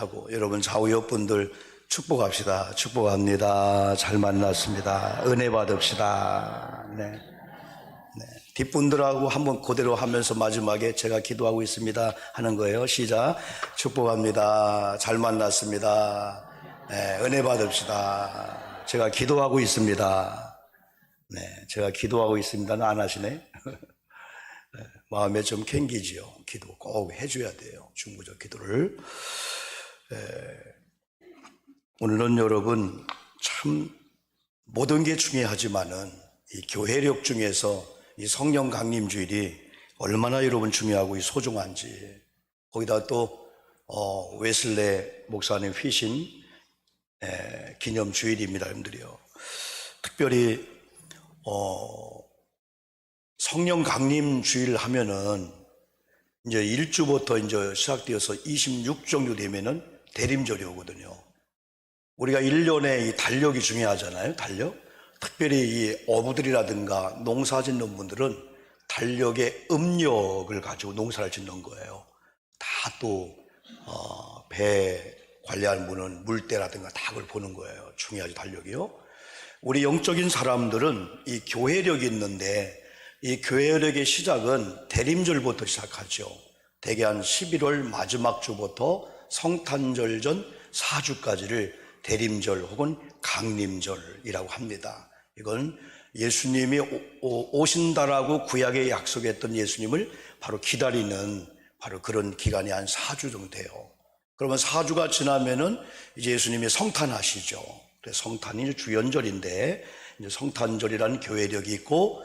하고 여러분 좌우 옆분들 축복합시다. 축복합니다. 잘 만났습니다. 은혜 받읍시다. 네. 뒷분들하고 한번 그대로 하면서 마지막에 제가 기도하고 있습니다 하는 거예요. 시작. 축복합니다. 잘 만났습니다. 네, 은혜 받읍시다. 제가 기도하고 있습니다. 네, 제가 기도하고 있습니다는 안 하시네. 네, 마음에 좀 캥기지요. 기도 꼭 해줘야 돼요. 중보적 기도를. 오늘은 여러분 참 모든 게 중요하지만은 이 교회력 중에서 이 성령 강림 주일이 얼마나 여러분 중요하고 소중한지, 거기다 또 웨슬레 목사님 휘신 기념 주일입니다, 여러분들이요. 특별히 성령 강림 주일 하면은 이제 1주부터 이제 시작되어서 26 정도 되면은 대림절이 오거든요. 우리가 1년에 이 달력이 중요하잖아요, 달력. 특별히 이 어부들이라든가 농사 짓는 분들은 달력의 음력을 가지고 농사를 짓는 거예요. 다 또 배 관리하는 분은 물때라든가 다 그걸 보는 거예요. 중요하죠, 달력이요. 우리 영적인 사람들은 이 교회력이 있는데 이 교회력의 시작은 대림절부터 시작하죠. 대개 한 11월 마지막 주부터 성탄절 전 4주까지를 대림절 혹은 강림절이라고 합니다. 이건 예수님이 오신다라고 구약에 약속했던 예수님을 바로 기다리는 바로 그런 기간이 한 4주 정도 돼요. 그러면 4주가 지나면은 이제 예수님이 성탄하시죠. 그래서 성탄이 주연절인데 이제 성탄절이라는 교회력이 있고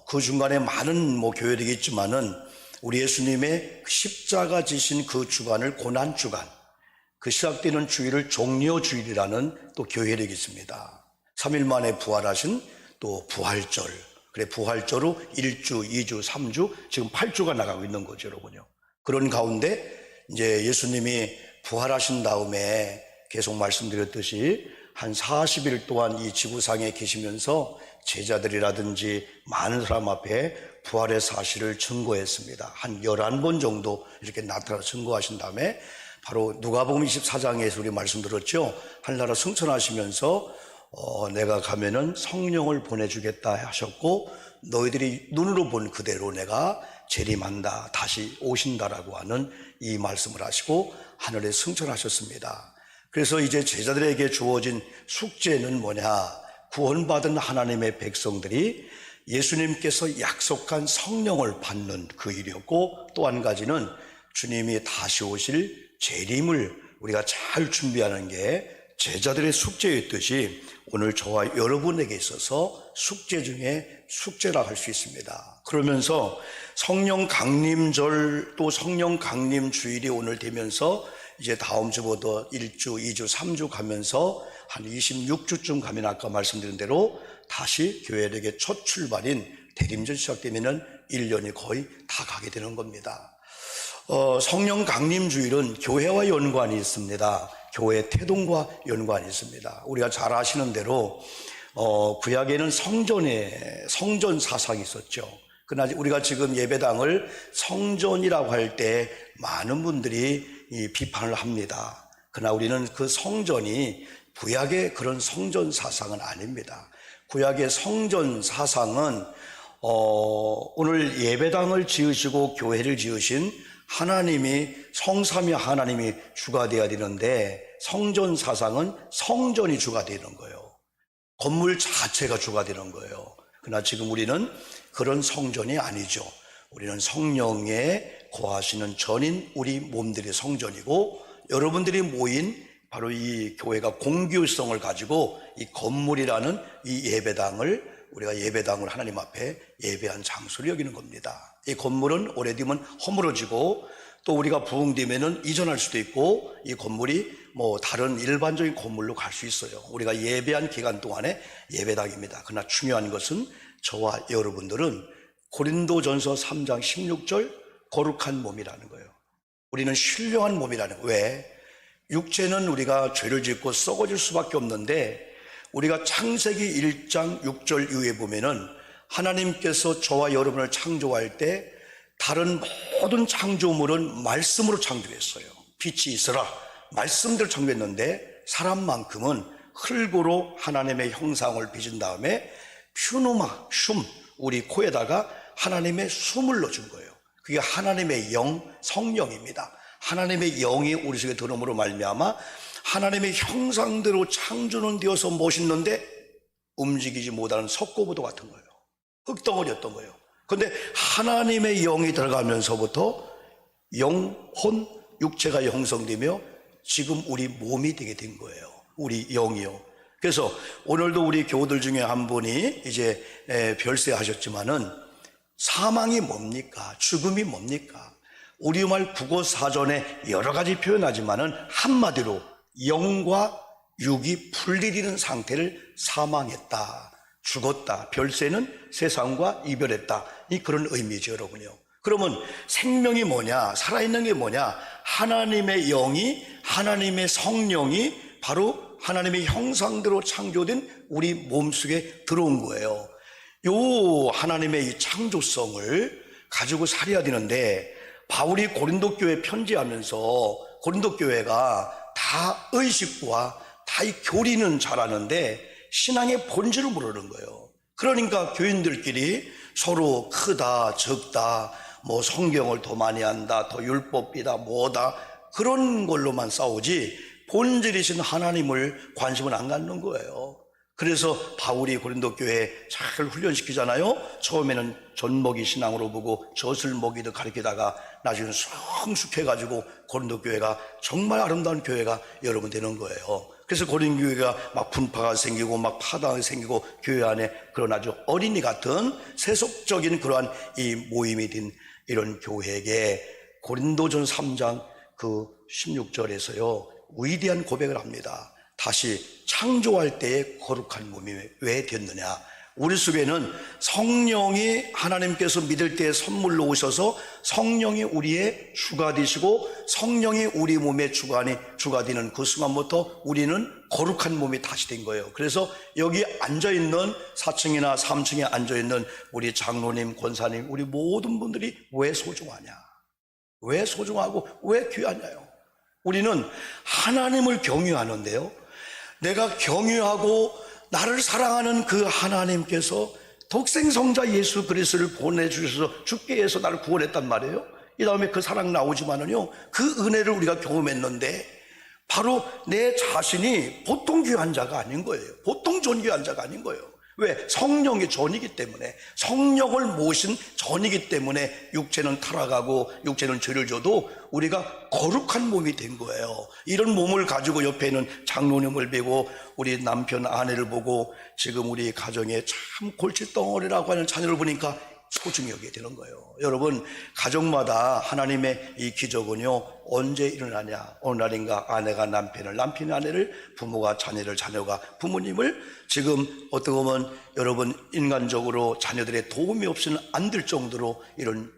그 중간에 많은 교회력이 있지만은 우리 예수님의 십자가 지신 그 주간을 고난 주간, 그 시작되는 주일을 종려 주일이라는 또 교회력이 있습니다. 3일 만에 부활하신 또 부활절, 그래 부활절로 1주, 2주, 3주, 지금 8주가 나가고 있는 거죠, 여러분요. 그런 가운데 이제 예수님이 부활하신 다음에 계속 말씀드렸듯이 한 40일 동안 이 지구상에 계시면서 제자들이라든지 많은 사람 앞에 부활의 사실을 증거했습니다. 한 11번 정도 이렇게 나타나서 증거하신 다음에 바로 누가복음 24장에서 우리 말씀드렸죠. 하늘나라 승천하시면서 내가 가면은 성령을 보내주겠다 하셨고 너희들이 눈으로 본 그대로 내가 재림한다, 다시 오신다라고 하는 이 말씀을 하시고 하늘에 승천하셨습니다. 그래서 이제 제자들에게 주어진 숙제는 뭐냐? 구원받은 하나님의 백성들이 예수님께서 약속한 성령을 받는 그 일이었고, 또 한 가지는 주님이 다시 오실 재림을 우리가 잘 준비하는 게 제자들의 숙제였듯이 오늘 저와 여러분에게 있어서 숙제 중에 숙제라 할 수 있습니다. 그러면서 성령 강림절 또 성령 강림 주일이 오늘 되면서 이제 다음 주부터 1주, 2주, 3주 가면서 한 26주쯤 가면 아까 말씀드린 대로 다시 교회력의 첫 출발인 대림절 시작되면은 1년이 거의 다 가게 되는 겁니다. 성령 강림 주일은 교회와 연관이 있습니다. 교회 태동과 연관이 있습니다. 우리가 잘 아시는 대로 구약에는 성전 사상이 있었죠. 그러나 우리가 지금 예배당을 성전이라고 할 때 많은 분들이 비판을 합니다. 그러나 우리는 그 성전이 구약의 그런 성전 사상은 아닙니다. 구약의 성전 사상은 오늘 예배당을 지으시고 교회를 지으신 하나님이, 성삼위 하나님이 주가 되어야 되는데 성전 사상은 성전이 주가 되는 거예요. 건물 자체가 주가 되는 거예요. 그러나 지금 우리는 그런 성전이 아니죠. 우리는 성령에 거하시는 전인 우리 몸들이 성전이고, 여러분들이 모인 바로 이 교회가 공교성을 가지고 이 건물이라는 이 예배당을, 우리가 예배당을 하나님 앞에 예배한 장소를 여기는 겁니다. 이 건물은 오래되면 허물어지고 또 우리가 부흥되면은 이전할 수도 있고, 이 건물이 다른 일반적인 건물로 갈 수 있어요. 우리가 예배한 기간 동안에 예배당입니다. 그러나 중요한 것은 저와 여러분들은 고린도전서 3장 16절 거룩한 몸이라는 거예요. 우리는 신령한 몸이라는 거예요. 왜? 육체는 우리가 죄를 짓고 썩어질 수밖에 없는데, 우리가 창세기 1장 6절 이후에 보면은 하나님께서 저와 여러분을 창조할 때 다른 모든 창조물은 말씀으로 창조했어요. 빛이 있어라 말씀대로 창조했는데 사람만큼은 흙으로 하나님의 형상을 빚은 다음에 퓨노마, 숨, 우리 코에다가 하나님의 숨을 넣어준 거예요. 그게 하나님의 영, 성령입니다. 하나님의 영이 우리 속에 들어옴으로 말미암아 하나님의 형상대로 창조는 되어서 멋있는데 움직이지 못하는 석고보도 같은 거예요. 흙덩어리였던 거예요. 그런데 하나님의 영이 들어가면서부터 영혼, 육체가 형성되며 지금 우리 몸이 되게 된 거예요. 우리 영이요. 그래서 오늘도 우리 교우들 중에 한 분이 이제 별세하셨지만은 사망이 뭡니까? 죽음이 뭡니까? 우리말 국어 사전에 여러 가지 표현하지만은 한마디로 영과 육이 분리되는 상태를 사망했다, 죽었다. 별세는 세상과 이별했다. 이 그런 의미죠, 여러분요. 그러면 생명이 뭐냐? 살아있는 게 뭐냐? 하나님의 영이, 하나님의 성령이 바로 하나님의 형상대로 창조된 우리 몸속에 들어온 거예요. 요 하나님의 이 창조성을 가지고 살아야 되는데 바울이 고린도 교회 편지하면서 고린도 교회가 다 의식과 다 이 교리는 잘하는데 신앙의 본질을 모르는 거예요. 그러니까 교인들끼리 서로 크다 적다 뭐 성경을 더 많이 한다 더 율법이다 뭐다 그런 걸로만 싸우지 본질이신 하나님을 관심을 안 갖는 거예요. 그래서 바울이 고린도 교회에 잘 훈련시키잖아요. 처음에는 젖먹이 신앙으로 보고 젖을 먹이듯 가르치다가 나중에 성숙해가지고 고린도 교회가 정말 아름다운 교회가 여러분 되는 거예요. 그래서 고린도 교회가 막 분파가 생기고 막 파당이 생기고 교회 안에 그런 아주 어린이 같은 세속적인 그러한 이 모임이 된 이런 교회에게 고린도전 3장 그 16절에서요 위대한 고백을 합니다. 다시 창조할 때의 거룩한 몸이 왜 됐느냐? 우리 속에는 성령이 하나님께서 믿을 때 선물로 오셔서 성령이 우리의 주가 되시고 성령이 우리 몸의 주가 되는 그 순간부터 우리는 거룩한 몸이 다시 된 거예요. 그래서 여기 앉아있는 4층이나 3층에 앉아있는 우리 장로님, 권사님, 우리 모든 분들이 왜 소중하냐? 왜 소중하고 왜 귀하냐요? 우리는 하나님을 경유하는데요. 내가 경유하고 나를 사랑하는 그 하나님께서 독생성자 예수 그리스도를 보내주셔서 죽게 해서 나를 구원했단 말이에요. 이 다음에 그 사랑 나오지만은요 그 은혜를 우리가 경험했는데 바로 내 자신이 보통 귀한 자가 아닌 거예요. 보통 존귀한 자가 아닌 거예요. 왜? 성령의 전이기 때문에, 성령을 모신 전이기 때문에 육체는 타락하고 육체는 죄를 져도 우리가 거룩한 몸이 된 거예요. 이런 몸을 가지고 옆에 있는 장로님을 뵈고 우리 남편 아내를 보고 지금 우리 가정에 참 골칫덩어리라고 하는 자녀를 보니까 소중히 여기게 되는 거예요. 여러분, 가정마다 하나님의 이 기적은요 언제 일어나냐? 어느 날인가 아내가 남편을, 남편이 아내를, 부모가 자녀를, 자녀가 부모님을, 지금 어떻게 보면 여러분 인간적으로 자녀들의 도움이 없이는 안 될 정도로 이런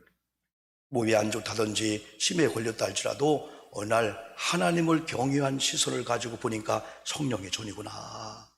몸이 안 좋다든지 치매에 걸렸다 할지라도 어느 날 하나님을 경외한 시선을 가지고 보니까 성령의 존이구나,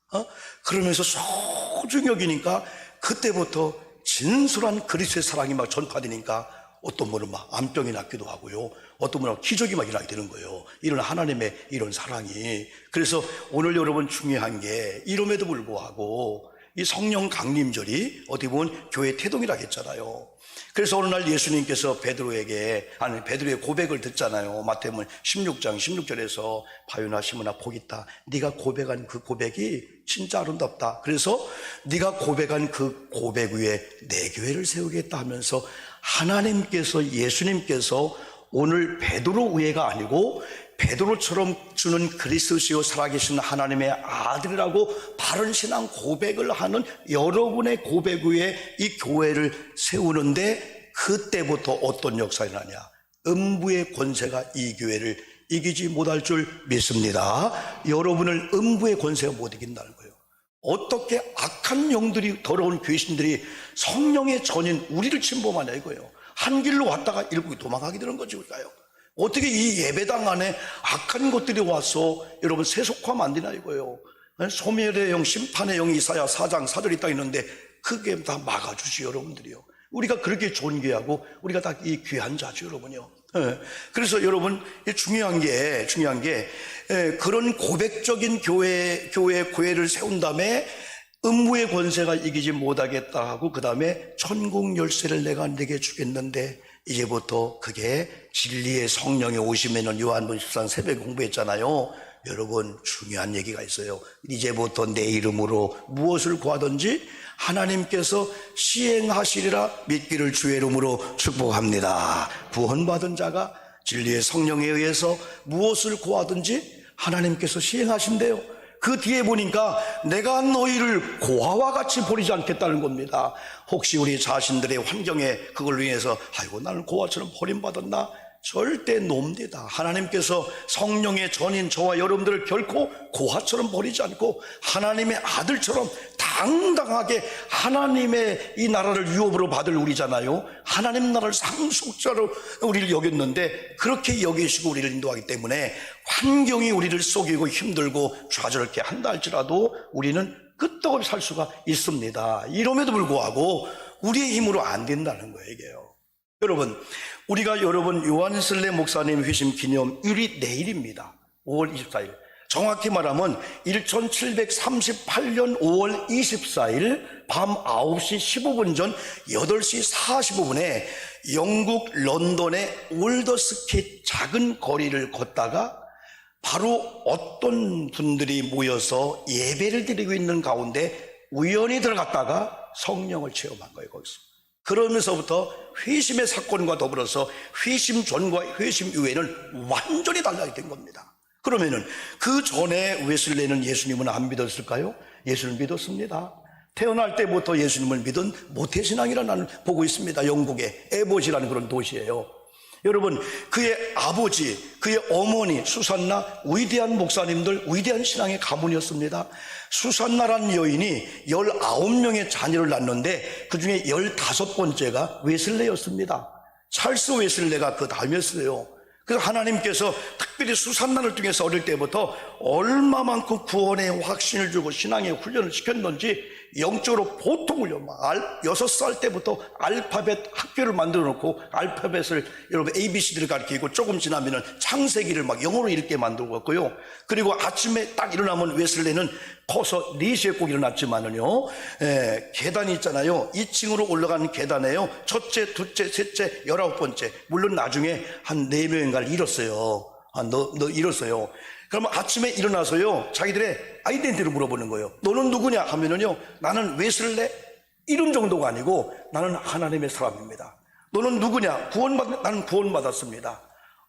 그러면서 소중히 여기니까 그때부터 진솔한 그리스도의 사랑이 막 전파되니까 어떤 분은 막 암병이 낫기도 하고요, 어떤 분은 기적이 막 일어나게 되는 거예요. 이런 하나님의 이런 사랑이. 그래서 오늘 여러분 중요한 게 이름에도 불구하고 이 성령 강림절이 어떻게 보면 교회 태동이라고 했잖아요. 그래서 어느 날 예수님께서 베드로의 고백을 듣잖아요. 마태복음 16장 16절에서 바요나 시므나 복 있다. 네가 고백한 그 고백이 진짜 아름답다. 그래서 네가 고백한 그 고백 위에 내 교회를 세우겠다 하면서 하나님께서, 예수님께서 오늘 베드로 위에가 아니고 베드로처럼 주는 그리스도시요 살아계신 하나님의 아들이라고 바른 신앙 고백을 하는 여러분의 고백 위에 이 교회를 세우는데 그때부터 어떤 역사가 일어나냐? 음부의 권세가 이 교회를 이기지 못할 줄 믿습니다. 여러분을 음부의 권세가 못 이긴다는 거예요. 어떻게 악한 영들이, 더러운 귀신들이 성령의 전인 우리를 침범하냐 이거예요. 한 길로 왔다가 일국이 도망가게 되는 거죠. 우리가요. 어떻게 이 예배당 안에 악한 것들이 와서 여러분 세속화하면 안 되나 이거예요. 소멸의 영, 심판의 영이 이사야 4장 4절이 딱 있는데 그게 다 막아주지 여러분들이요. 우리가 그렇게 존귀하고 우리가 다 이 귀한 자죠 여러분요. 그래서 여러분 중요한 게 그런 고백적인 교회를 세운 다음에 음부의 권세가 이기지 못하겠다 하고 그 다음에 천국 열쇠를 내가 네게 주겠는데 이제부터 그게 진리의 성령이 오시면은 요한복음 14장 새벽에 공부했잖아요. 여러분 중요한 얘기가 있어요. 이제부터 내 이름으로 무엇을 구하든지 하나님께서 시행하시리라 믿기를 주의 이름으로 축복합니다. 구원받은 자가 진리의 성령에 의해서 무엇을 구하든지 하나님께서 시행하신대요. 그 뒤에 보니까 내가 너희를 고아와 같이 버리지 않겠다는 겁니다. 혹시 우리 자신들의 환경에 그걸 위해서 아이고 나는 고아처럼 버림받았나? 절대 놉니다. 하나님께서 성령의 전인 저와 여러분들을 결코 고아처럼 버리지 않고 하나님의 아들처럼 당당하게 하나님의 이 나라를 유업으로 받을 우리잖아요. 하나님 나라를 상속자로 우리를 여겼는데 그렇게 여기시고 우리를 인도하기 때문에 환경이 우리를 속이고 힘들고 좌절케 한다 할지라도 우리는 끄떡없이 살 수가 있습니다. 이럼에도 불구하고 우리의 힘으로 안 된다는 거예요, 이게요. 여러분, 우리가 요한슬레 목사님 회심 기념일이 내일입니다. 5월 24일. 정확히 말하면 1738년 5월 24일 밤 9시 15분 전 8시 45분에 영국 런던의 올더스킷 작은 거리를 걷다가 바로 어떤 분들이 모여서 예배를 드리고 있는 가운데 우연히 들어갔다가 성령을 체험한 거예요, 거기서. 그러면서부터 회심의 사건과 더불어서 회심 전과 회심 이후에는 완전히 달라지게 된 겁니다. 그러면은 그 전에 웨슬레는 예수님은 안 믿었을까요? 예수를 믿었습니다. 태어날 때부터 예수님을 믿은 모태신앙이라 나는 보고 있습니다. 영국의 에버지라는 그런 도시예요. 여러분, 그의 아버지, 그의 어머니 수산나 위대한 목사님들, 위대한 신앙의 가문이었습니다. 수산나란 여인이 19명의 자녀를 낳는데 그 중에 15번째가 웨슬레였습니다. 찰스 웨슬레가 그 다음이었어요. 그래서 하나님께서 특별히 수산나를 통해서 어릴 때부터 얼마만큼 구원의 확신을 주고 신앙의 훈련을 시켰는지 영적으로 보통 훈련, 6살 때부터 알파벳 학교를 만들어 놓고 알파벳을 여러분 ABCD를 가르치고 조금 지나면은 창세기를 막 영어로 읽게 만들고 있고요. 그리고 아침에 딱 일어나면 웨슬레는 커서 4시에 꼭 일어났지만은요, 계단이 있잖아요. 2층으로 올라가는 계단에요. 첫째, 둘째, 셋째, 19번째. 물론 나중에 한 4명인가를 잃었어요. 잃었어요. 그러면 아침에 일어나서요, 자기들의 아이덴티티를 물어보는 거예요. 너는 누구냐 하면은요, 나는 웨슬레? 이름 정도가 아니고 나는 하나님의 사람입니다. 너는 누구냐? 나는 구원받았습니다.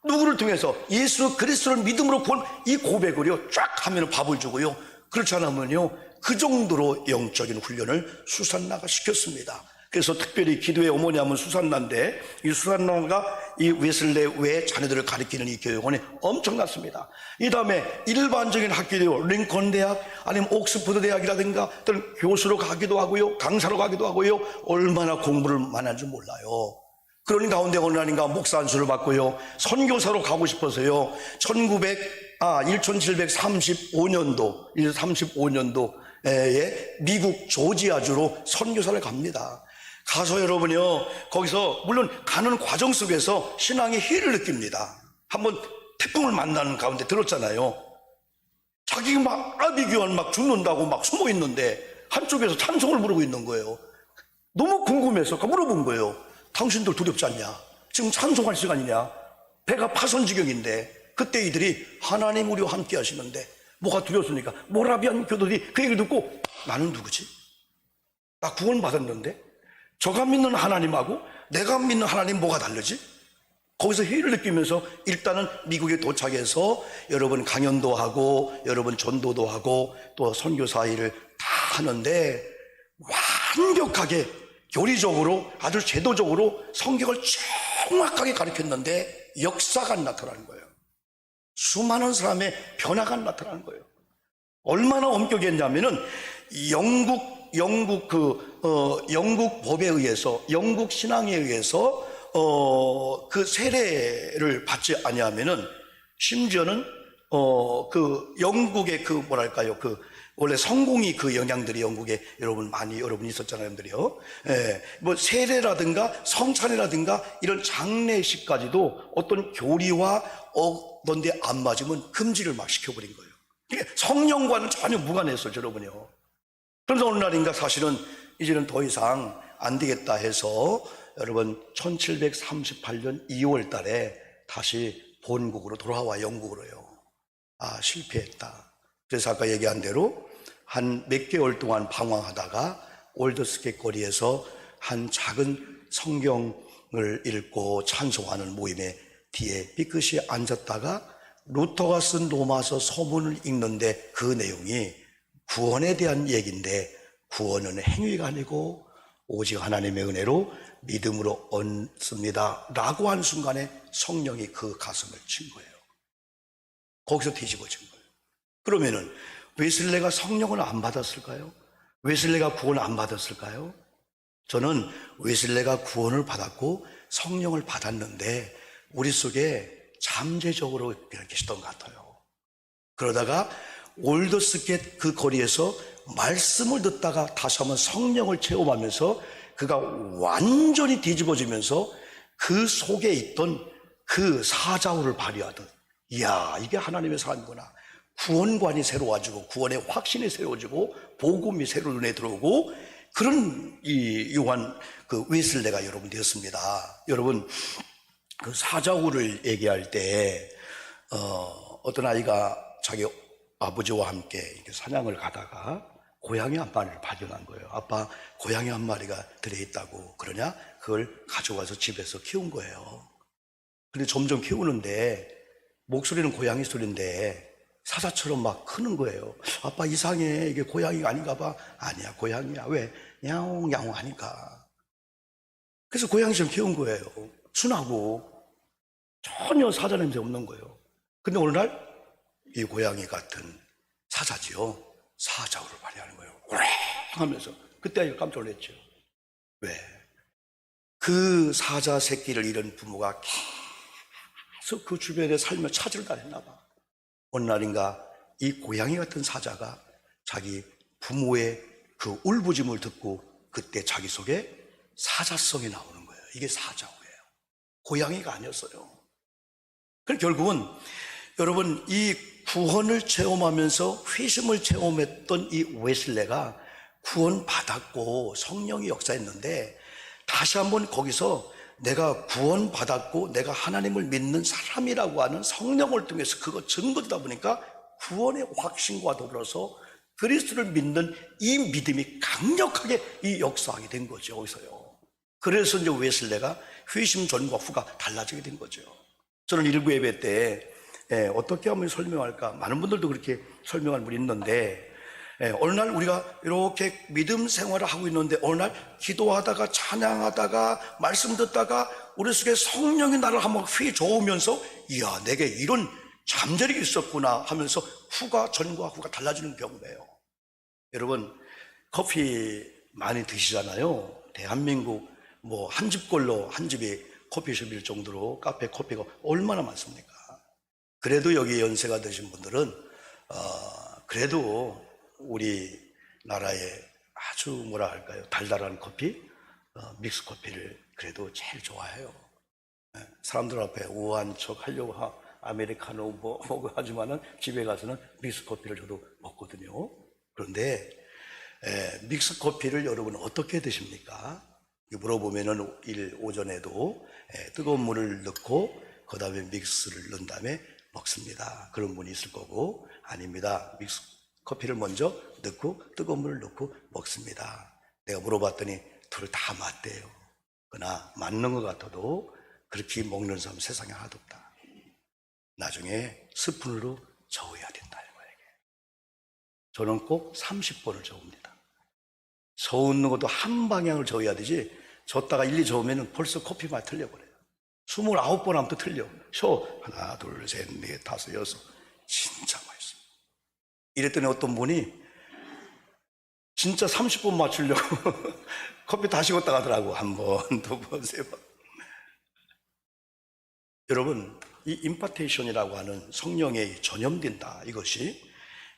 누구를 통해서? 예수 그리스도를 믿음으로 이 고백을요 쫙 하면 밥을 주고요. 그렇지 않으면요 그 정도로 영적인 훈련을 수산나가 시켰습니다. 그래서 특별히 기도의 어머니 하면 수산나인데 이 수산나가 이 웨슬레 외 자녀들을 가리키는 이 교육원이 엄청났습니다. 이 다음에 일반적인 학교도 링컨 대학 아니면 옥스퍼드 대학이라든가 또는 교수로 가기도 하고요, 강사로 가기도 하고요. 얼마나 공부를 많이 한 줄 몰라요. 그런 가운데 어느 날인가 목사 안수를 받고요, 선교사로 가고 싶어서요 1735년도에 미국 조지아주로 선교사를 갑니다. 가서 여러분요 거기서 물론 가는 과정 속에서 신앙의 희를 느낍니다. 한번 태풍을 만나는 가운데 들었잖아요. 자기가 막 아비규환 막 죽는다고 막 숨어 있는데 한쪽에서 찬송을 부르고 있는 거예요. 너무 궁금해서 물어본 거예요. 당신들 두렵지 않냐? 지금 찬송할 시간이냐? 배가 파선지경인데. 그때 이들이 하나님 우리와 함께 하시는데 뭐가 두렵습니까? 모라비안 교도들이 그 얘기를 듣고 나는 누구지? 나 구원 받았는데 저가 믿는 하나님하고 내가 믿는 하나님 뭐가 다르지? 거기서 희를 느끼면서 일단은 미국에 도착해서 여러분 강연도 하고 여러분 전도도 하고 또 선교사 일을 다 하는데 완벽하게 교리적으로 아주 제도적으로 성경을 정확하게 가르쳤는데 역사가 안 나타나는 거예요. 수많은 사람의 변화가 나타나는 거예요. 얼마나 엄격했냐면은 영국 법에 의해서, 영국 신앙에 의해서 그 세례를 받지 아니하면은 심지어는 그 영국의 그 뭐랄까요, 원래 성공이 그 영향들이 영국에 여러분 있었잖아요, 여러분들이요. 예, 뭐 세례라든가 성찬이라든가 이런 장례식까지도 어떤 교리와 어떤 데 안 맞으면 금지를 막 시켜버린 거예요. 이게 성령과는 전혀 무관했어요, 여러분이요. 그래서 어느 날인가 사실은 이제는 더 이상 안 되겠다 해서 여러분 1738년 2월 달에 다시 본국으로 돌아와 영국으로요. 실패했다. 그래서 아까 얘기한 대로 한 몇 개월 동안 방황하다가 올드스켓 거리에서 한 작은 성경을 읽고 찬송하는 모임에 뒤에 삐끗이 앉았다가 루터가 쓴 로마서 서문을 읽는데 그 내용이 구원에 대한 얘기인데 구원은 행위가 아니고 오직 하나님의 은혜로 믿음으로 얻습니다 라고 한 순간에 성령이 그 가슴을 친 거예요. 거기서 뒤집어진 거예요. 그러면은 웨슬레가 성령을 안 받았을까요? 웨슬레가 구원을 안 받았을까요? 저는 웨슬레가 구원을 받았고 성령을 받았는데 우리 속에 잠재적으로 계시던 것 같아요. 그러다가 올더스켓 그 거리에서 말씀을 듣다가 다시 한번 성령을 체험하면서 그가 완전히 뒤집어지면서 그 속에 있던 그 사자후를 발휘하듯, 이야, 이게 하나님의 사람이구나. 구원관이 새로워지고 구원의 확신이 새로워지고 복음이 새로 눈에 들어오고 그런 이 요한 그 웨슬레가 여러분 되었습니다. 여러분 그 사자후를 얘기할 때 어떤 아이가 자기 아버지와 함께 이렇게 사냥을 가다가 고양이 한 마리를 발견한 거예요. 아빠, 고양이 한 마리가 들어있다고. 그러냐? 그걸 가져와서 집에서 키운 거예요. 근데 점점 키우는데 목소리는 고양이 소리인데 사자처럼 막 크는 거예요. 아빠 이상해. 이게 고양이가 아닌가 봐. 아니야, 고양이야. 왜? 야옹 야옹 하니까. 그래서 고양이처럼 키운 거예요. 순하고 전혀 사자 냄새 없는 거예요. 근데 어느 날 이 고양이 같은 사자지요. 사자후를 발휘하는 거예요. 오래 하면서. 그때 깜짝 놀랐죠. 왜? 그 사자 새끼를 잃은 부모가 계속 그 주변에 살며 찾으러 다녔나 봐. 어느 날인가 이 고양이 같은 사자가 자기 부모의 그 울부짖음을 듣고 그때 자기 속에 사자성이 나오는 거예요. 이게 사자후예요. 고양이가 아니었어요. 그래서 결국은 여러분 이 구원을 체험하면서 회심을 체험했던 이 웨슬레가 구원 받았고 성령이 역사했는데 다시 한번 거기서 내가 구원 받았고 내가 하나님을 믿는 사람이라고 하는 성령을 통해서 그거 증거되다 보니까 구원의 확신과 더불어서 그리스도를 믿는 이 믿음이 강력하게 이 역사하게 된 거죠. 여기서요. 그래서 이제 웨슬레가 회심 전과 후가 달라지게 된 거죠. 저는 일부 예배 때 어떻게 하면 설명할까? 많은 분들도 그렇게 설명할 분이 있는데 어느 날 우리가 이렇게 믿음 생활을 하고 있는데 어느 날 기도하다가 찬양하다가 말씀 듣다가 우리 속에 성령이 나를 한번 휘저으면서 이야 내게 이런 잠재력이 있었구나 하면서 전과 후가 달라지는 경우예요. 여러분 커피 많이 드시잖아요. 대한민국 뭐 한 집꼴로 한 집이 커피숍일 정도로 카페 커피가 얼마나 많습니까? 그래도 여기 연세가 드신 분들은 그래도 우리나라의 아주 뭐라 할까요? 달달한 커피, 믹스 커피를 그래도 제일 좋아해요. 사람들 앞에 우아한 척 하려고 아메리카노 뭐 하지만은 집에 가서는 믹스 커피를 저도 먹거든요. 그런데 믹스 커피를 여러분 어떻게 드십니까? 물어보면은 오전에도 뜨거운 물을 넣고 그 다음에 믹스를 넣은 다음에 먹습니다. 그런 분이 있을 거고 아닙니다. 믹스 커피를 먼저 넣고 뜨거운 물을 넣고 먹습니다. 내가 물어봤더니 둘 다 맞대요. 그러나 맞는 것 같아도 그렇게 먹는 사람 세상에 하나도 없다. 나중에 스푼으로 저어야 된다. 저는 꼭 30번을 저읍니다. 저는 것도 한 방향을 저어야 되지 줬다가 1, 2 저으면 벌써 커피 맛 틀려버려요. 29번 하면 또 틀려. 하나, 둘, 셋, 넷, 다섯, 여섯. 진짜 맛있어요. 이랬더니 어떤 분이 진짜 30번 맞추려고 커피 다 식었다 가더라고. 한 번, 두 번, 세 번. 여러분, 이 임파테이션이라고 하는 성령에 전염된다. 이것이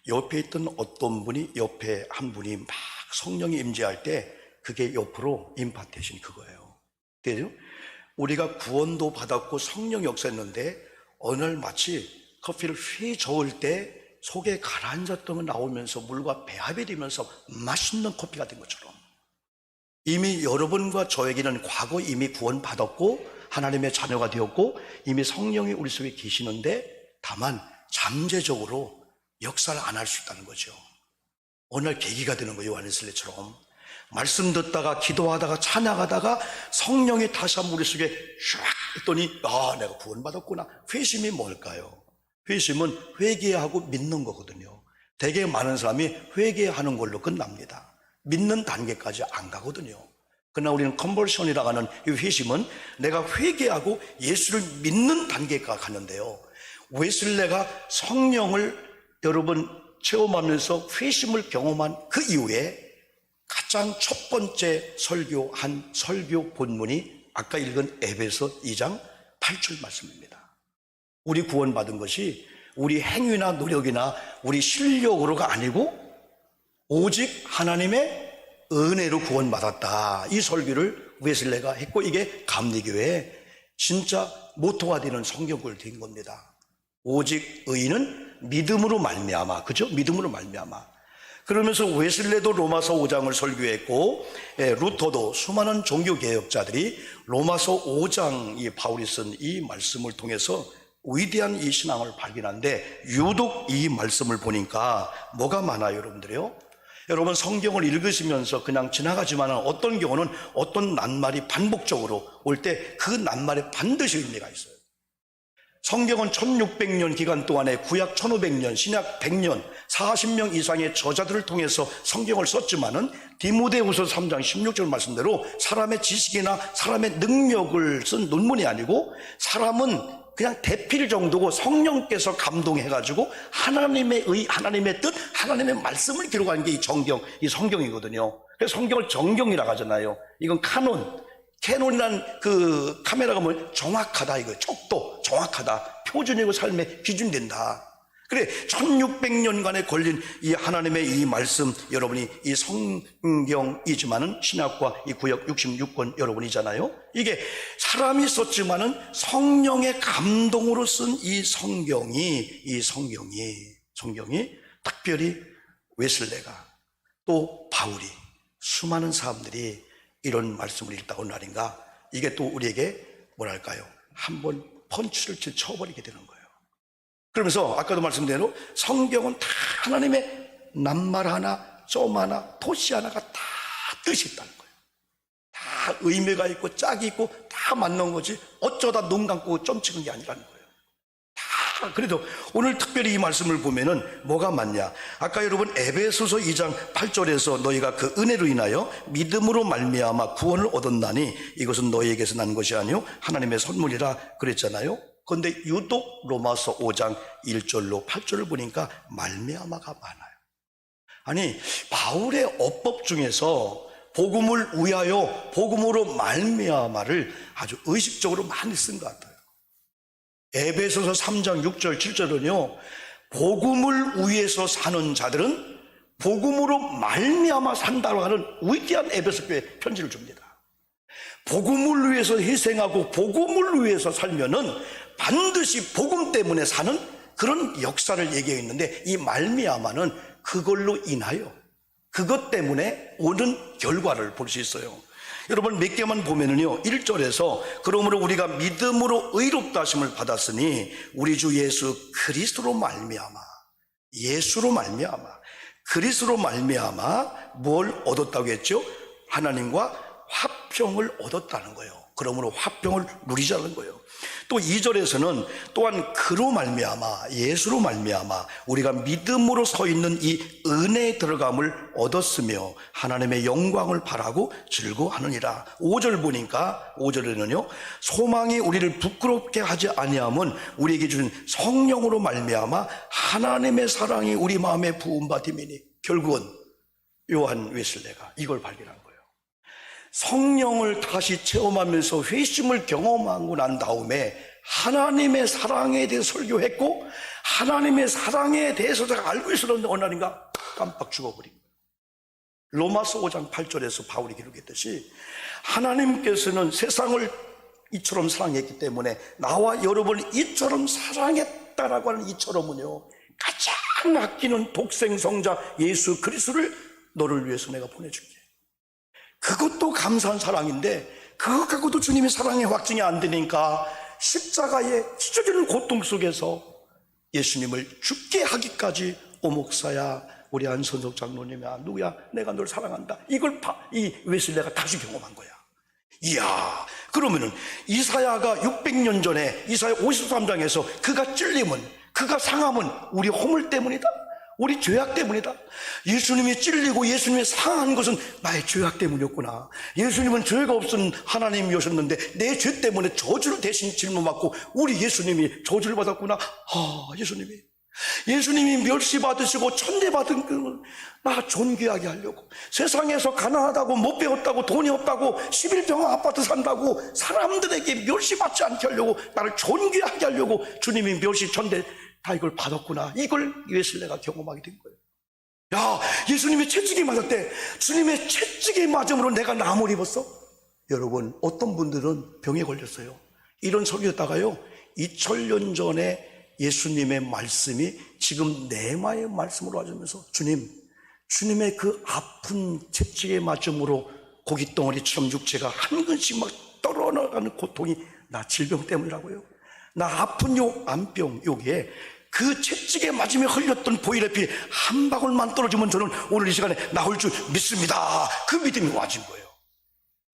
옆에 있던 어떤 분이 옆에 한 분이 막 성령이 임재할 때 그게 옆으로 임파테이션이 그거예요. 그래서 우리가 구원도 받았고 성령 역사했는데 어느 날 마치 커피를 휘 저을 때 속에 가라앉았던 거 나오면서 물과 배합이 되면서 맛있는 커피가 된 것처럼 이미 여러분과 저에게는 과거 이미 구원받았고 하나님의 자녀가 되었고 이미 성령이 우리 속에 계시는데 다만 잠재적으로 역사를 안 할 수 있다는 거죠. 어느 날 계기가 되는 거예요. 요한웨슬리처럼 말씀 듣다가 기도하다가 찬양하다가 성령이 다시 한번 우리 속에 쫙 했더니 내가 구원받았구나. 회심이 뭘까요? 회심은 회개하고 믿는 거거든요. 되게 많은 사람이 회개하는 걸로 끝납니다. 믿는 단계까지 안 가거든요. 그러나 우리는 컨버션이라고 하는 이 회심은 내가 회개하고 예수를 믿는 단계까지 가는데요. 웨슬레가 성령을 여러분 체험하면서 회심을 경험한 그 이후에 가장 첫 번째 설교한 설교 본문이 아까 읽은 에베소 2장 8절 말씀입니다. 우리 구원받은 것이 우리 행위나 노력이나 우리 실력으로가 아니고 오직 하나님의 은혜로 구원받았다. 이 설교를 웨슬레가 했고 이게 감리교회의 진짜 모토가 되는 성경을 된 겁니다. 오직 의인은 믿음으로 말미암아. 그죠? 믿음으로 말미암아. 그러면서 웨슬레도 로마서 5장을 설교했고 루터도 수많은 종교개혁자들이 로마서 5장 이 바울이 쓴 이 말씀을 통해서 위대한 이 신앙을 발견하는데 유독 이 말씀을 보니까 뭐가 많아요 여러분들이요? 여러분 성경을 읽으시면서 그냥 지나가지만 어떤 경우는 어떤 낱말이 반복적으로 올 때 그 낱말에 반드시 의미가 있어요. 성경은 1600년 기간 동안에 구약 1500년, 신약 100년, 40명 이상의 저자들을 통해서 성경을 썼지만은 디모데후서 3장 16절 말씀대로 사람의 지식이나 사람의 능력을 쓴 논문이 아니고 사람은 그냥 대필 정도고 성령께서 감동해가지고 하나님의 뜻, 하나님의 말씀을 기록한 게 이 성경이거든요. 그래서 성경을 정경이라고 하잖아요. 이건 캐논이란 그 카메라가 뭐 정확하다 이거예요. 척도 정확하다. 표준이고 삶의 기준이 된다. 그래 1600년간에 걸린 이 하나님의 이 말씀 여러분이 이 성경이지만은 신약과 이 구약 66권 여러분이잖아요. 이게 사람이 썼지만은 성령의 감동으로 쓴 이 성경이 특별히 웨슬레가 또 바울이 수많은 사람들이 이런 말씀을 읽다 온 날인가 이게 또 우리에게 뭐랄까요 한번 펀치를 쳐버리게 되는 거예요. 그러면서 아까도 말씀드린 대로 성경은 다 하나님의 낱말 하나 점 하나 토시 하나가 다 뜻이 있다는 거예요. 다 의미가 있고 짝이 있고 다 맞는 거지 어쩌다 눈 감고 점 찍은 게 아니라는 거예요. 그래도 오늘 특별히 이 말씀을 보면은 뭐가 맞냐? 아까 여러분 에베소서 2장 8절에서 너희가 그 은혜로 인하여 믿음으로 말미암아 구원을 얻었나니 이것은 너희에게서 난 것이 아니요 하나님의 선물이라 그랬잖아요. 그런데 유독 로마서 5장 1절로 8절을 보니까 말미암아가 많아요. 아니 바울의 어법 중에서 복음을 위하여 복음으로 말미암아를 아주 의식적으로 많이 쓴 것 같아요. 에베소서 3장 6절 7절은요 복음을 위해서 사는 자들은 복음으로 말미암아 산다고 하는 위대한 에베소 교회 편지를 줍니다. 복음을 위해서 희생하고 복음을 위해서 살면은 반드시 복음 때문에 사는 그런 역사를 얘기하고 있는데 이 말미암아는 그걸로 인하여 그것 때문에 오는 결과를 볼 수 있어요. 여러분 몇 개만 보면은요 1절에서 그러므로 우리가 믿음으로 의롭다 하심을 받았으니 우리 주 예수 그리스도로 말미암아 그리스도로 말미암아 뭘 얻었다고 했죠? 하나님과 화평을 얻었다는 거예요. 그러므로 화평을 누리자는 거예요. 또 2절에서는 또한 그로 말미암아 예수로 말미암아 우리가 믿음으로 서 있는 이 은혜에 들어감을 얻었으며 하나님의 영광을 바라고 즐거워하느니라. 5절 보니까 5절에는요 소망이 우리를 부끄럽게 하지 아니함은 우리에게 주신 성령으로 말미암아 하나님의 사랑이 우리 마음에 부음받음이니 결국은 요한 웨슬레가 이걸 발견한 거예요. 성령을 다시 체험하면서 회심을 경험하고 난 다음에 하나님의 사랑에 대해 설교했고 하나님의 사랑에 대해서 제가 알고 있었는데 어느 날인가 깜빡 죽어버린 거예요. 로마서 5장 8절에서 바울이 기록했듯이 하나님께서는 세상을 이처럼 사랑했기 때문에 나와 여러분을 이처럼 사랑했다라고 하는 이처럼은요, 가장 아끼는 독생성자 예수 그리스도를 너를 위해서 내가 보내줄게. 그것도 감사한 사랑인데 그것 갖고도 주님의 사랑의 확증이 안 되니까 십자가의 찢어지는 고통 속에서 예수님을 죽게 하기까지 오목사야, 우리 안선석 장로님이야, 누구야, 내가 널 사랑한다, 이걸 이 웨슬레가 다시 경험한 거야. 이야, 그러면은 이사야가 600년 전에 이사야 53장에서 그가 찔림은, 그가 상함은 우리 허물 때문이다, 우리 죄악 때문이다. 예수님이 찔리고 예수님이 상한 것은 나의 죄악 때문이었구나. 예수님은 죄가 없은 하나님이셨는데 내 죄 때문에 저주를 대신 짊어받고 우리 예수님이 저주를 받았구나. 예수님이 멸시받으시고 천대받은 그 나 존귀하게 하려고, 세상에서 가난하다고 못 배웠다고 돈이 없다고 11평 아파트 산다고 사람들에게 멸시받지 않게 하려고, 나를 존귀하게 하려고 주님이 멸시 천대 다 이걸 받았구나. 이걸 웨슬레가 경험하게 된 거예요. 야, 예수님의 채찍이 맞았대. 주님의 채찍이 맞음으로 내가 나무를 입었어? 여러분, 어떤 분들은 병에 걸렸어요. 이런 설교였다가요, 2000년 전에 예수님의 말씀이 지금 내 마의 말씀으로 와주면서 주님의 그 아픈 채찍의 맞음으로 고깃덩어리처럼 육체가 한 근씩 막 떨어나가는 고통이 나 질병 때문이라고요. 나 아픈 요 암병 요기에 그 채찍에 맞으며 흘렸던 보혈의 피 한 방울만 떨어지면 저는 오늘 이 시간에 나올 줄 믿습니다. 그 믿음이 와진 거예요.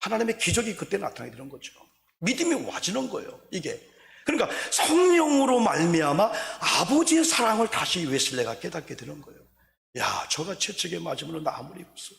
하나님의 기적이 그때 나타나게 되는 거죠. 믿음이 와지는 거예요, 이게. 그러니까 성령으로 말미암아 아버지의 사랑을 다시 웨슬레가 깨닫게 되는 거예요. 야, 저가 채찍에 맞으면 나무를 입었어.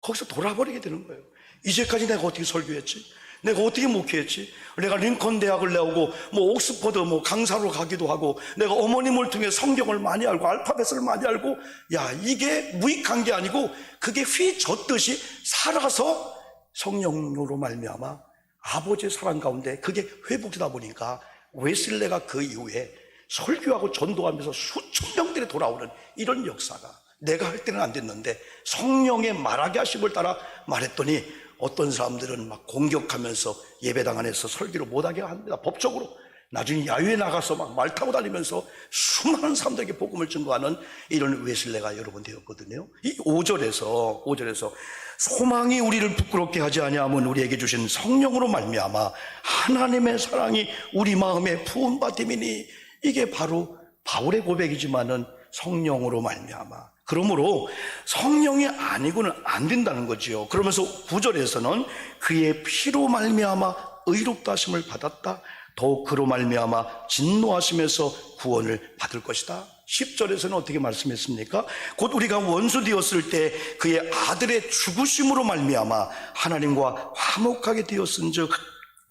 거기서 돌아버리게 되는 거예요. 이제까지 내가 어떻게 설교했지? 내가 어떻게 목회했지? 내가 링컨 대학을 나오고 옥스퍼드 강사로 가기도 하고, 내가 어머님을 통해 성경을 많이 알고 알파벳을 많이 알고, 야, 이게 무익한 게 아니고 그게 휘젓듯이 살아서 성령으로 말미암아 아버지의 사랑 가운데 그게 회복되다 보니까 웨슬레가 그 이후에 설교하고 전도하면서 수천 명들이 돌아오는 이런 역사가, 내가 할 때는 안 됐는데 성령의 말하게 하심을 따라 말했더니 어떤 사람들은 막 공격하면서 예배당 안에서 설교를 못하게 합니다. 법적으로. 나중에 야외에 나가서 막 말 타고 다니면서 수많은 사람들에게 복음을 증거하는 이런 웨슬레가 여러분 되었거든요. 이 5절에서 소망이 우리를 부끄럽게 하지 아니하면 우리에게 주신 성령으로 말미암아 하나님의 사랑이 우리 마음에 부은받음이니, 이게 바로 바울의 고백이지만은 성령으로 말미암아. 그러므로 성령이 아니고는 안 된다는 거지요. 그러면서 9절에서는 그의 피로 말미암아 의롭다 하심을 받았다. 더욱 그로 말미암아 진노하심에서 구원을 받을 것이다. 10절에서는 어떻게 말씀했습니까? 곧 우리가 원수 되었을 때 그의 아들의 죽으심으로 말미암아 하나님과 화목하게 되었은즉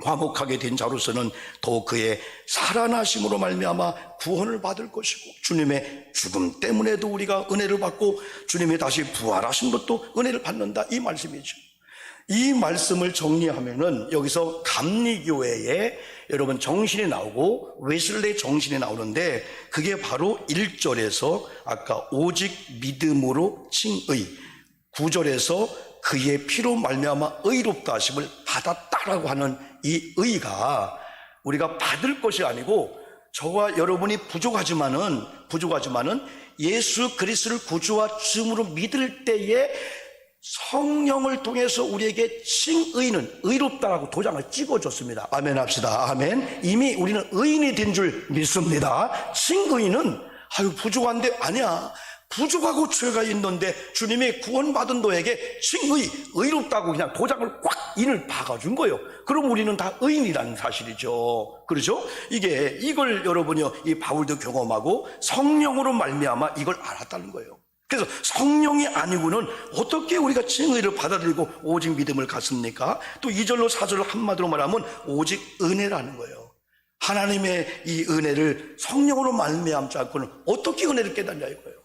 화목하게 된 자로서는 더욱 그의 살아나심으로 말미암아 구원을 받을 것이고, 주님의 죽음 때문에도 우리가 은혜를 받고 주님의 다시 부활하신 것도 은혜를 받는다, 이 말씀이죠. 이 말씀을 정리하면은 여기서 감리교회에 여러분 정신이 나오고 웨슬레 정신이 나오는데, 그게 바로 1절에서 아까 오직 믿음으로 칭의, 9절에서 그의 피로 말미암아 의롭다 하심을 받았다라고 하는 이 의가 우리가 받을 것이 아니고, 저와 여러분이 부족하지만은 예수 그리스도를 구주와 주님으로 믿을 때에 성령을 통해서 우리에게 칭의는 의롭다라고 도장을 찍어줬습니다. 아멘 합시다. 아멘. 이미 우리는 의인이 된 줄 믿습니다. 칭의는 부족한데, 아니야, 부족하고 죄가 있는데 주님이 구원받은 너에게 칭의, 의롭다고 그냥 도장을 꽉 인을 박아준 거예요. 그럼 우리는 다 의인이라는 사실이죠. 그렇죠? 이걸 여러분이요, 이 바울도 경험하고 성령으로 말미암아 이걸 알았다는 거예요. 그래서 성령이 아니고는 어떻게 우리가 칭의를 받아들이고 오직 믿음을 갖습니까? 또 2절로 4절로 한마디로 말하면 오직 은혜라는 거예요. 하나님의 이 은혜를 성령으로 말미암지 않고는 어떻게 은혜를 깨닫냐 이거예요.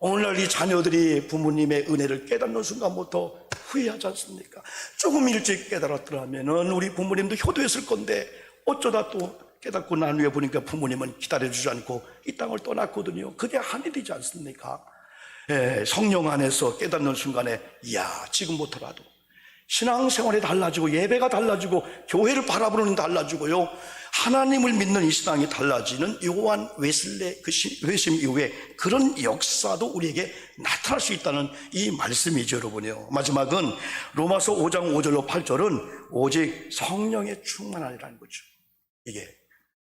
오늘날 이 자녀들이 부모님의 은혜를 깨닫는 순간부터 후회하지 않습니까? 조금 일찍 깨달았더라면 우리 부모님도 효도했을 건데 어쩌다 또 깨닫고 난 후에 보니까 부모님은 기다려주지 않고 이 땅을 떠났거든요. 그게 하늘이지 않습니까? 예, 성령 안에서 깨닫는 순간에 이야, 지금부터라도 신앙생활이 달라지고 예배가 달라지고 교회를 바라보는 달라지고요, 하나님을 믿는 이 신앙이 달라지는 요한 웨슬레 그 회심 이후에 그런 역사도 우리에게 나타날 수 있다는 이 말씀이죠, 여러분요. 마지막은 로마서 5장 5절로 8절은 오직 성령의 충만하리라는 거죠. 이게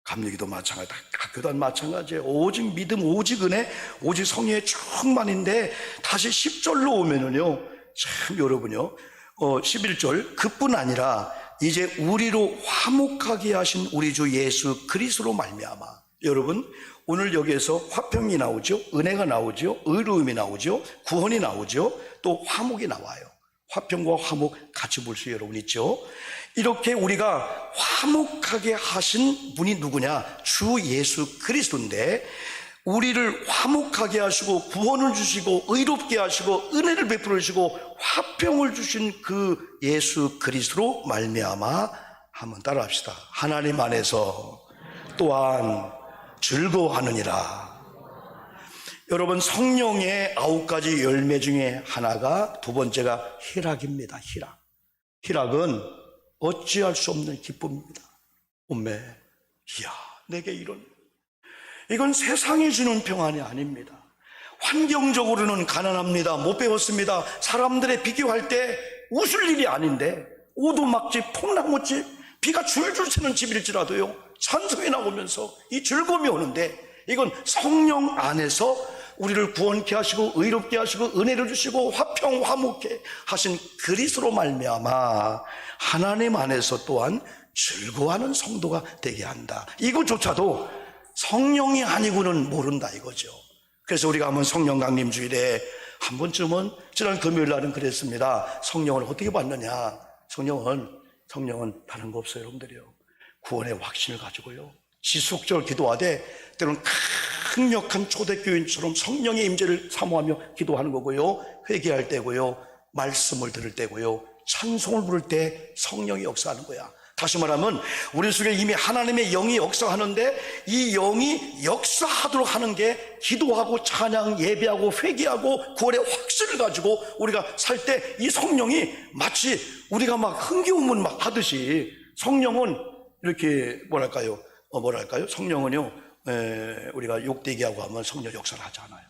감리기도 마찬가지다, 학교도 마찬가지예요. 오직 믿음, 오직 은혜, 오직 성령의 충만인데 다시 10절로 오면은요, 참 여러분요, 11절 그뿐 아니라 이제 우리로 화목하게 하신 우리 주 예수 그리스도로 말미암아. 여러분, 오늘 여기에서 화평이 나오죠, 은혜가 나오죠, 의로움이 나오죠, 구원이 나오죠, 또 화목이 나와요. 화평과 화목 같이 볼 수 여러분 있죠. 이렇게 우리가 화목하게 하신 분이 누구냐? 주 예수 그리스도인데, 우리를 화목하게 하시고 구원을 주시고 의롭게 하시고 은혜를 베풀어 주시고 화평을 주신 그 예수 그리스도로 말미암아. 한번 따라합시다. 하나님 안에서 또한 즐거워하느니라. 여러분, 성령의 9가지 열매 중에 하나가, 두 번째가 희락입니다. 희락은 어찌할 수 없는 기쁨입니다. 엄매, 이야, 내게 이건 세상이 주는 평안이 아닙니다. 환경적으로는 가난합니다. 못 배웠습니다. 사람들의 비교할 때 웃을 일이 아닌데, 오두막집, 통나무집, 비가 줄줄 새는 집일지라도요, 찬송이 나오면서 이 즐거움이 오는데, 이건 성령 안에서 우리를 구원케 하시고 의롭게 하시고 은혜를 주시고 화평 화목케 하신 그리스도로 말미암아 하나님 안에서 또한 즐거워하는 성도가 되게 한다. 이것조차도 성령이 아니고는 모른다 이거죠. 그래서 우리가 한번 성령 강림 주일에 한 번쯤은, 지난 금요일 날은 그랬습니다. 성령을 어떻게 받느냐? 성령은 다른 거 없어요, 여러분들이요. 구원의 확신을 가지고요, 지속적으로 기도하되 때로는 강력한 초대교인처럼 성령의 임재를 사모하며 기도하는 거고요, 회개할 때고요, 말씀을 들을 때고요, 찬송을 부를 때 성령이 역사하는 거야. 다시 말하면 우리 속에 이미 하나님의 영이 역사하는데, 이 영이 역사하도록 하는 게 기도하고 찬양, 예배하고 회개하고 구원의 확신을 가지고 우리가 살 때 이 성령이 마치 우리가 막 흥겨움은 막 하듯이, 성령은 이렇게 뭐랄까요? 성령은요, 우리가 욕되게 하고 하면 성령 역사를 하지 않아요.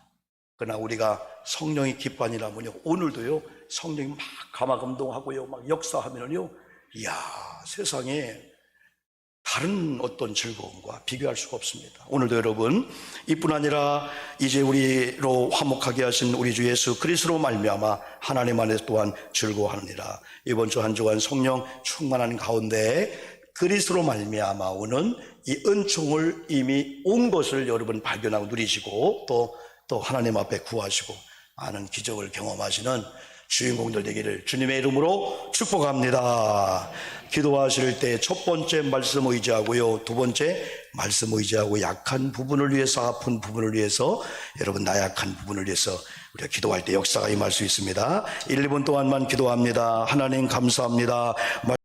그러나 우리가 성령이 기뻐하니라면요, 오늘도요, 성령이 막 감화감동하고요, 막 역사하면은요, 이야, 세상에 다른 어떤 즐거움과 비교할 수가 없습니다. 오늘도 여러분, 이뿐 아니라 이제 우리로 화목하게 하신 우리 주 예수 그리스도로 말미암아 하나님 안에서 또한 즐거워하느니라. 이번 주 한 주간 성령 충만한 가운데 그리스도로 말미암아 오는 이 은총을 이미 온 것을 여러분 발견하고 누리시고, 또 하나님 앞에 구하시고 많은 기적을 경험하시는 주인공들 되기를 주님의 이름으로 축복합니다. 기도하실 때 첫 번째 말씀 의지하고요, 두 번째 말씀 의지하고 약한 부분을 위해서, 아픈 부분을 위해서, 여러분 나약한 부분을 위해서 우리가 기도할 때 역사가 임할 수 있습니다. 1, 2분 동안만 기도합니다. 하나님 감사합니다.